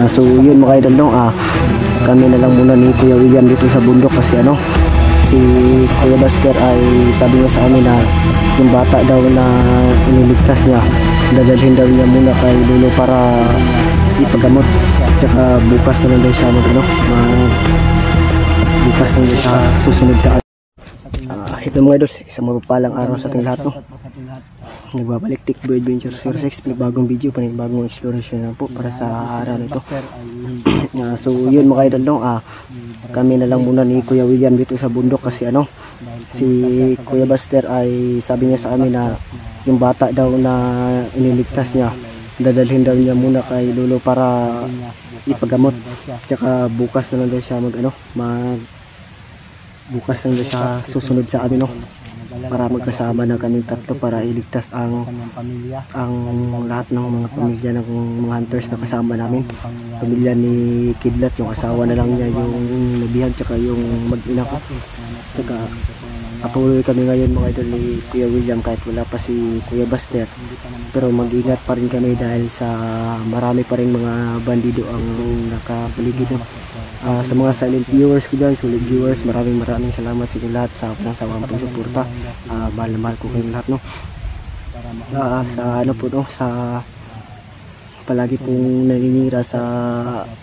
So yun mga idol, no, kami na lang muna ni Kuya William dito sa bundok kasi si Kuya Buster ay sabi niya sa amin na yung bata daw na iniligtas niya, dadalhin daw niya muna kay Lolo para ipagamot, tsaka bukas na lang daw siya bukas na lang siya susunod sa ito mga idol, isang mapapalang araw sa ating lahat, no. Nagbabalik Tikboy Adventure 06, panibagong video, panibagong exploration na po para sa araw nito. So yun mga idol, no, kami na lang muna ni Kuya William dito sa bundok kasi si Kuya Buster ay sabi niya sa amin na yung bata daw na iniligtas niya, dadalhin daw niya muna kay Lolo para ipagamot, tsaka bukas na lang daw siya bukas na daw siya susunod sa amin, no, para magkasama na kaming tatlo para iligtas ang lahat ng mga pamilya ng mga hunters na kasama namin. Pamilya ni Kidlat, yung asawa na lang niya, yung nabihag, tsaka yung mag-ina ko. Tsaka patuloy kami ngayon mga idol ni Kuya William kahit wala pa si Kuya Buster, pero mag-ingat pa rin kami dahil sa marami pa rin mga bandido ang nakapaligid, no? Sa mga silent viewers ko dyan, solid viewers, maraming salamat sa inyo lahat sa pinasawang pagsuporta. Mahal na mahal ko kayong lahat, no. Sa po, no, sa palagi pong naninira sa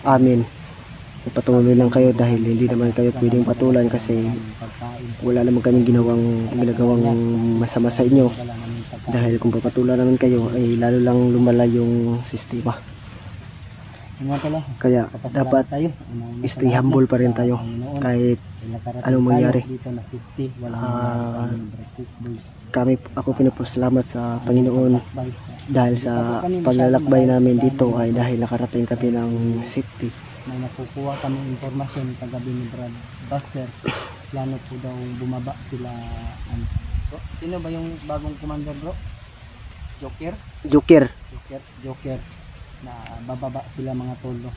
amin, patuloy lang kayo dahil hindi naman kayo pwedeng patulan kasi wala naman kaming ginagawang masama sa inyo. Dahil kung papatulan naman kayo ay lalo lang lumala yung sistema. Kaya dapat stay humble pa rin tayo kahit anong mangyari. Ako pinapasalamat sa Panginoon dahil sa paglalakbay namin dito ay dahil nakarating kami ng safety. May nakukuha kami informasyon kagabi ni Brad Buster, plano po daw bumaba sila. Sino ba yung bagong commander, bro? Joker na bababa sila mga tolo,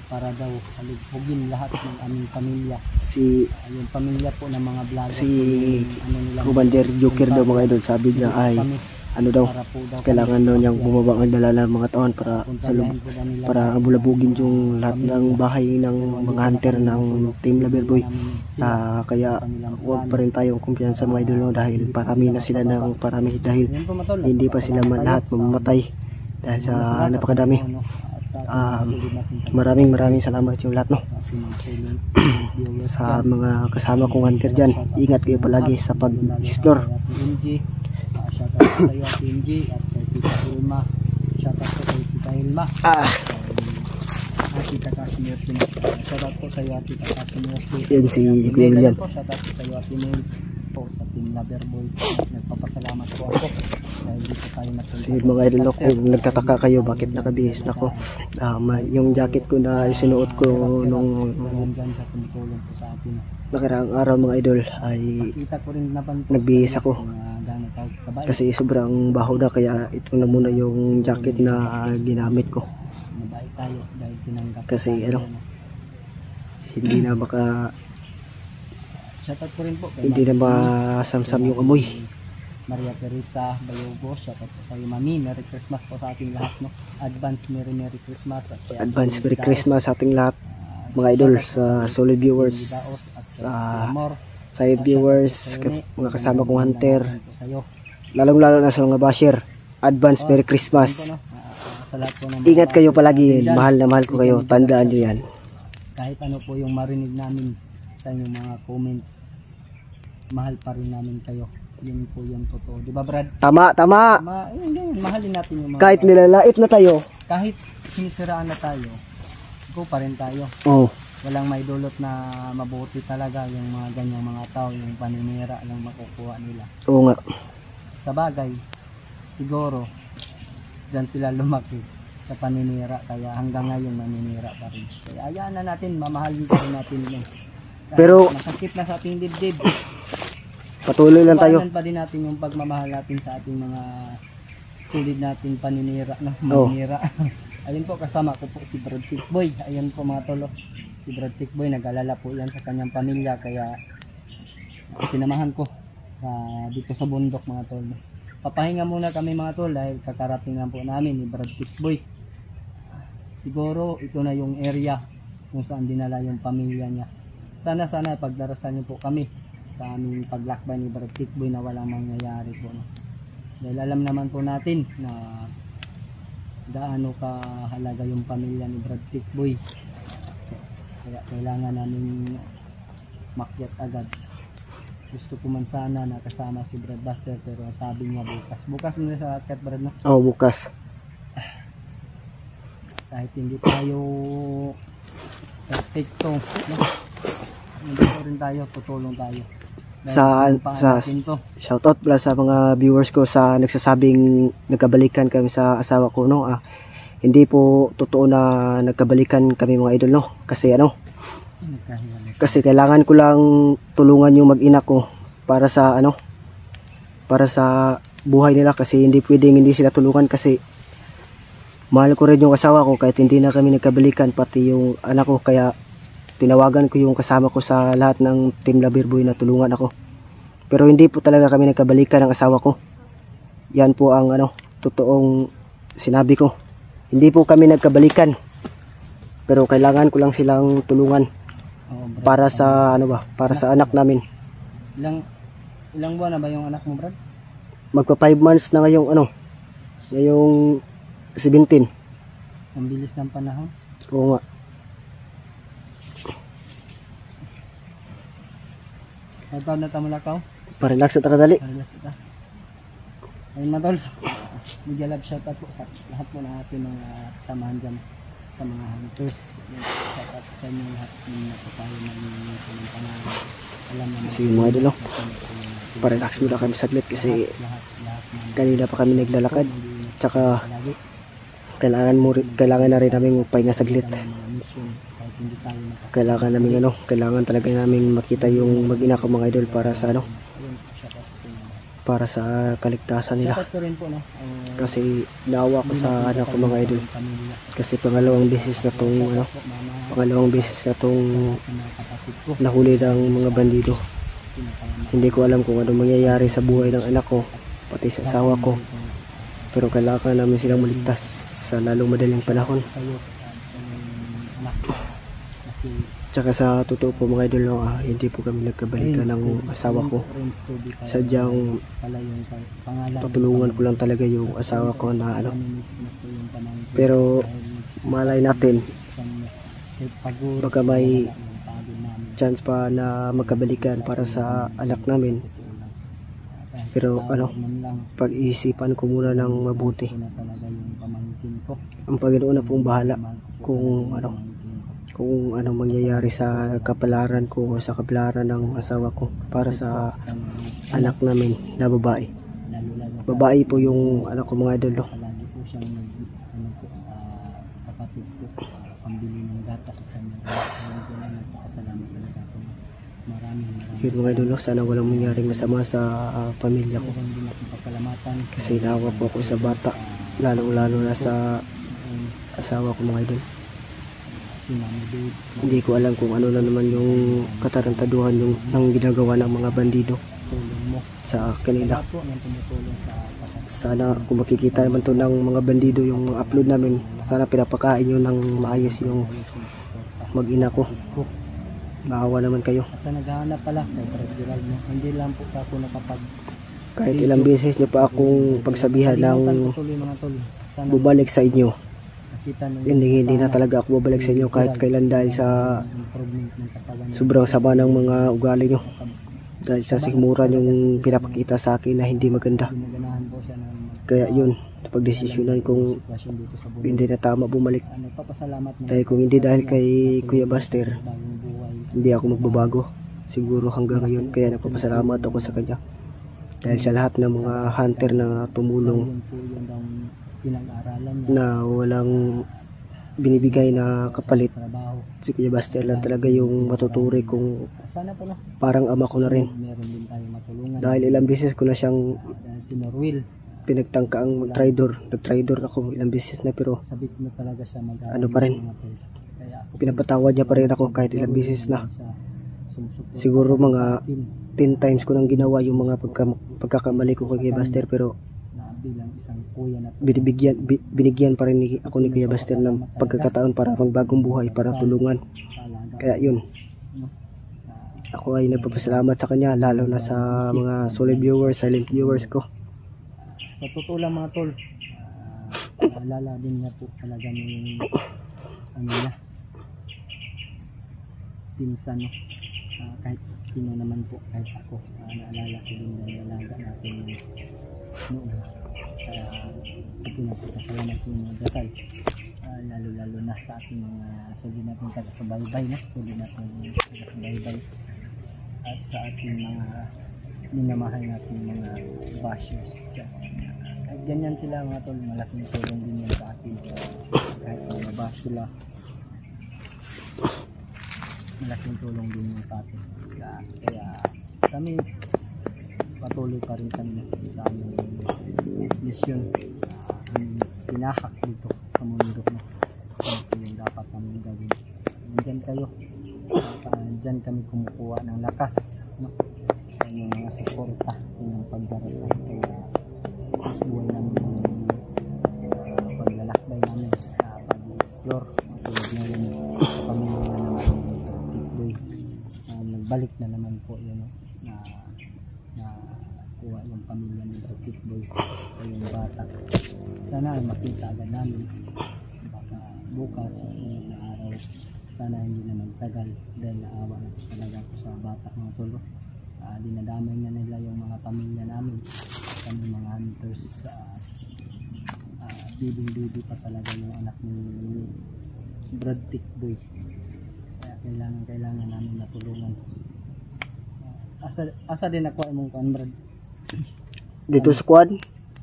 para daw halighugin lahat ng aming pamilya. Yung pamilya po ng mga vlogger, Commander Joker daw mga idol, sabi niya ay kailangan daw niyang bumaba ang dalala mga taon para bulabugin yung lahat ng bahay ng mga hunter ng Team Loverboy. Kaya huwag pa rin tayong kumpiyansa mga idol, no, dahil parami na sila ng parami, dahil hindi pa sila lahat mamamatay dahil sa napakadami. Maraming salamat yung lahat, no. Sa mga kasama kong hunter dyan, ingat kayo palagi sa pag-explore. Shoutout sa iyo Ate MJ at kay Tita Hilma. Shoutout po kay Tita Hilma. Tita Casimir. Shoutout po sa iyo Tita Casimir. Yan si William. Shoutout po sa iyo Ate Mel po sa Team Loverboy. Nagpapasalamat po ako dahil dito tayo natuloy. Sige mga idol, kung nagtataka kayo bakit nakabihis na ako, yung jacket ko na sinuot ko nung nakaraang araw mga idol ay nagbihis ako kasi sobrang baho na, kaya ito na muna yung jacket na ginamit ko kasi hindi na hindi na masamsam yung amoy. Maria Teresa Bayogo, shoutout po sa iyo Mami. Merry Christmas po sa ating lahat, no? Advance Merry Christmas. Advance Merry Christmas sa ating lahat mga idol, sa solid viewers, sa side viewers, mga kasama kong hunter, lalong-lalo na sa mga basher. Advance Merry Christmas. Ingat kayo palagi, mahal na mahal ko kayo, tandaan nyo yan. Kahit ano po yung marinig namin sa inyong mga comment, mahal pa rin namin kayo. Yun po yung totoo, di ba Brad? Tama. Mahalin natin yung mga, kahit nilalait na tayo, kahit sinisiraan na tayo, go pa rin tayo. Walang may dulot na mabuti talaga yung mga ganyang mga tao, yung paninira lang makukuha nila. Oo nga. Sa bagay, siguro dyan sila lumaki sa paninira, kaya hanggang ngayon maninira pa rin. Kaya ayaan na natin, mamahalin pa rin natin yun. Pero masakit na sa ating dibdib, patuloy lang tayo. pa din natin yung pagmamahal natin sa ating mga silid natin paninira, no? Maninira. Ayun po, kasama ko po si Brad Tikboy. Ayun po mga tolo, si Brad Tikboy, nag-alala po yan sa kanyang pamilya, kaya sinamahan ko dito sa bundok mga tolo. Papahinga muna kami mga tol dahil kakarating lang po namin ni Brad Tikboy. siguro ito na yung area kung saan dinala yung pamilya niya. Sana pagdarasan niyo po kami sa aming paglakbay ni Brad Tikboy na walang mangyayari po, no? Dahil alam naman po natin na gaano kahalaga yung pamilya ni Brad Tikboy. Kaya kailangan namin makyat agad. Gusto ko man sana nakasama si Brad Buster, pero sabi niya bukas mo sa akyat, Brad, no? Oo, bukas. Kahit hindi tayo perfecto, no? Nandito rin tayo, tutulong tayo. Dahil Sa to. shoutout pala sa mga viewers ko sa nagsasabing nagkabalikan kami sa asawa ko, no. Hindi po totoo na nagkabalikan kami, mga idol, no. Kasi kasi kailangan ko lang tulungan yung mag-ina ko para sa para sa buhay nila, kasi hindi pwedeng hindi sila tulungan, kasi mahal ko rin yung asawa ko kahit hindi na kami nagkabalikan, pati yung anak ko. Kaya tinawagan ko yung kasama ko sa lahat ng Team Loverboy na tulungan ako. Pero hindi po talaga kami nagkabalikan ng asawa ko. Yan po ang totoong sinabi ko. Hindi po kami nagkabalikan. Pero kailangan ko lang silang tulungan para sa para sa anak namin. Ilang buwan na ba yung anak mo, Brad? Magpa 5 months na ngayong 17. Ang bilis ng panahon. Oo nga. Nagtawad na tamulakaw? Parelax at kadali. Ayun, matol. Media love shoutout po sa lahat po ng ating mga kasamahan dyan, sa mga hunters. Shoutout sa inyo lahat na po tayo ng panahon. Alam naman. Sige mga idol, parelax muna kami saglit kasi kanina pa kami naglalakad. Tsaka kailangan na rin namin pahinga saglit. Kailangan talaga namin makita yung mag-ina ko, mga idol, para sa para sa kaligtasan nila. Kasi naawa ko sa anak ko, mga idol, kasi pangalawang beses na tong nahuli ng mga bandido. Hindi ko alam kung ano mangyayari sa buhay ng anak ko, pati sa asawa ko, pero kailangan namin silang maligtas sa lalong madaling panahon. Tsaka sa totoo po, mga idol, hindi po kami nagkabalikan ng asawa ko. Sadyang tutulungan ko lang talaga yung asawa ko na pero malay natin, baka may chance pa na magkabalikan para sa anak namin. Pero pag-iisipan ko muna ng mabuti. Ang Panginoon na pong bahala kung anong mangyayari sa kapalaran ko o sa kapalaran ng asawa ko para sa anak namin na babae. Babae po yung anak ko, mga idol. Yun, mga idol, sana walang mangyaring masama sa pamilya ko, kasi naawa po ako sa bata, lalong-lalo na sa asawa ko, mga idol. Hindi ko alam kung ano na naman yung katarantaduhan ng ginagawa ng mga bandido sa kanila. Sana kung makikita naman to ng mga bandido yung mga upload namin, sana pinapakain nyo ng maayos yung mag-ina ko. Maawa naman kayo. At sa naghahanap pala kay Brad Gerald, hindi lang po ako nakapag kahit ilang beses nyo pa akong pagsabihan ng bubalik sa inyo, hindi na talaga ako babalik sa inyo kahit kailan, dahil sa sobrang sama ng mga ugali nyo, dahil sa sikmura yung pinapakita sa akin na hindi maganda. Kaya yun, pagdesisyonan kong hindi na tama bumalik, dahil kung hindi dahil kay Kuya Buster, hindi ako magbabago siguro hanggang ngayon. Kaya nagpapasalamat ako sa kanya, dahil sa lahat ng mga hunter na tumulong na walang binibigay na kapalit, si Kuya Buster lang talaga yung matuturi kong parang ama ko na rin, dahil ilang beses ko na siyang pinagtangkaang nag-tridor ako ilang beses na, pero pa rin, pinapatawad niya pa rin ako kahit ilang beses na. Siguro mga 10 times ko nang ginawa yung mga pagkakamali ko kay Buster, pero bilang isang kuya na po. Binigyan pa rin ako ni Kuya Buster ng pagkakataon para magbagong buhay, para tulungan. Sa alaga. Kaya yun, No? ako ay nagpapasalamat sa kanya, lalo na sa mga solid viewers, silent viewers ko. Sa totoo lang mga tol, naalala din niya po talaga yung ano niya, pinsan, no? Kahit sino naman po, kahit ako, naalala ko din yung dalaga natin noon. Kaya pinapasalamat ko yung mga dasal, lalo na sa ating mga sabi natin taga-subaybay, no? Sabi natin taga-subaybay, at sa ating mga minamahal natin mga bashers. Kahit ganyan sila mga tol, malaking tulong din yan sa atin. Kahit mga bash sila, malaking tulong din yan sa atin. Kaya kami patuloy pa rin kami sa aming mission, pinahak dito sa mundo, no? Ito yung dapat namin gawin. Nandyan kayo, dyan kami kumukuha ng lakas, no? Sa inyong mga suporta, sa inyong pagdarasal. Kaya buhay namin yung paglalakbay namin, pag-explore tulad ngayon sa pamilya na naman ng Tikboy. Nagbalik na naman po yun, no? na kuha yung pamilya ng Tikboy o yung bata. Sana ay makita agad namin, baka bukas sa sunod na araw, sana hindi naman tagal, dahil naawa na talaga ako sa bata mga tulo. Dinadamay na nila yung mga pamilya namin, kami mga hunters. Bibing-bibi pa talaga yung anak ni Brad Tikboy, kaya kailangan namin matulungan. Asa din ako mong kuan, Brad? Dito sa kuan,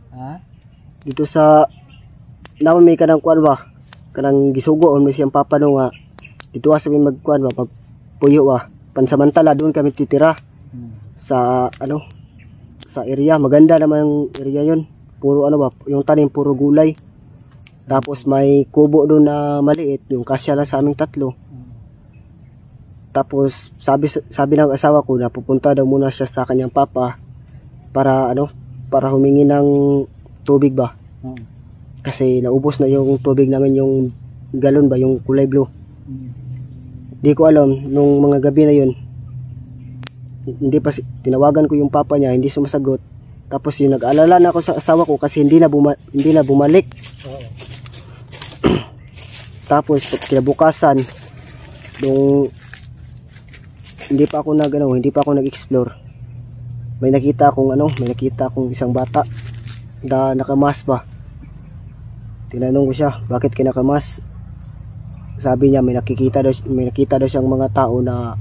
Ha? dito sa naman may kanang kuan ba, kanang gisugo on may siyang papano nga dito sa may magkuan ba, pagpuyo ba, pansamantala doon kami titira sa ano, sa area. Maganda naman yung area yun, puro ano ba, yung tanim puro gulay, tapos may kubo doon na maliit, yung kasya lang sa aming tatlo. Tapos sabi ng asawa ko na pupunta daw muna siya sa kanyang papa para ano, para humingi ng tubig ba, kasi naubos na yung tubig namin, yung galon ba, yung kulay blue. Di ko alam, nung mga gabi na yun, hindi pa tinawagan ko yung papa niya, hindi sumasagot. Tapos yung nag-alala na ako sa asawa ko kasi hindi na bumalik. Tapos kinabukasan, nung hindi pa ako nag-explore, may nakita akong isang bata na nakamas ba. Tinanong ko siya, bakit kinakamas? Sabi niya may nakita daw siyang mga tao na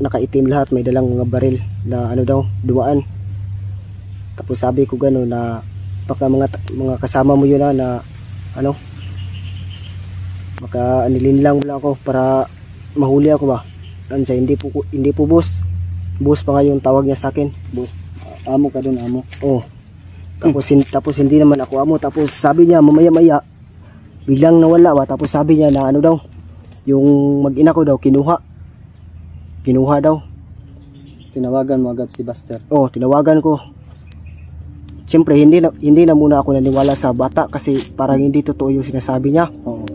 nakaitim lahat, may dalang mga baril na ano daw, dumaan. Tapos sabi ko gano'n na baka mga kasama mo yun na ano, baka anilin lang ako para mahuli ako ba. Ansa, hindi po boss pa nga yung tawag niya sa akin, boss. Amo ka dun, amo? Oh. Tapos hindi naman ako amo. Tapos sabi niya mamaya biglang nawala ba. Tapos sabi niya na ano daw, yung mag-ina ko daw kinuha daw. Tinawagan mo agad si Buster? Oh, tinawagan ko. Siyempre hindi na muna ako naniwala sa bata kasi parang hindi totoo yung sinasabi niya. Oo.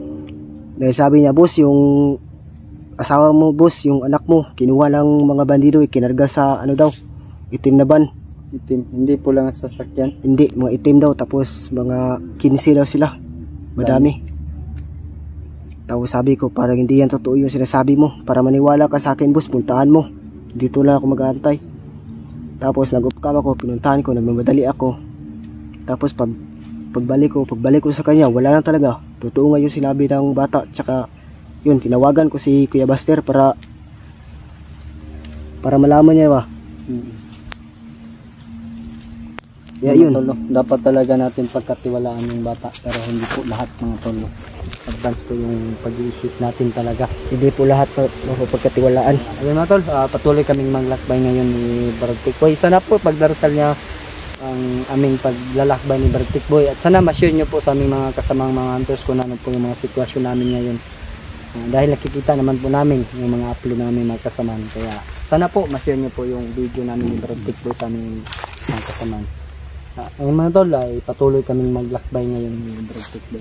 Dahil sabi niya, boss, yung asawa mo, boss, yung anak mo kinuha ng mga bandido, ikinarga sa ano daw, itim na van. Itim, hindi po lang sasakyan? Hindi, mga itim daw, tapos mga 15 daw sila, madami. Tapos sabi ko, parang hindi yan totoo yung sinasabi mo, para maniwala ka sa akin, boss, puntahan mo, dito lang ako mag-aantay. Tapos nag-upcam ako, pinuntahan ko, nagmamadali ako. Tapos pagbalik ko sa kanya, wala lang talaga, totoo nga yung sinabi ng bata. Tsaka yun, tinawagan ko si Kuya Buster para malaman niya ba. Yun. Tolo, dapat talaga natin pagkatiwalaan yung bata, pero hindi po lahat mga tolo. Advance po yung pag-iisip natin talaga. Hindi po lahat mapagkatiwalaan. Ayun mga tol, patuloy kaming maglakbay ngayon ni Brad Tikboy. Sana po pagdarasal niya ang aming paglalakbay ni Brad Tikboy, at sana ma-share nyo po sa aming mga kasamang mga hunters kung ano po yung mga sitwasyon namin ngayon. Dahil nakikita naman po namin yung mga upload namin mga kasamaan. Kaya sana po ma-share nyo po yung video namin ni Brad Tikboy sa aming mga kasamaan. Ayun mga tol, ay patuloy kaming maglakbay ngayon ni Brad Pick Boy.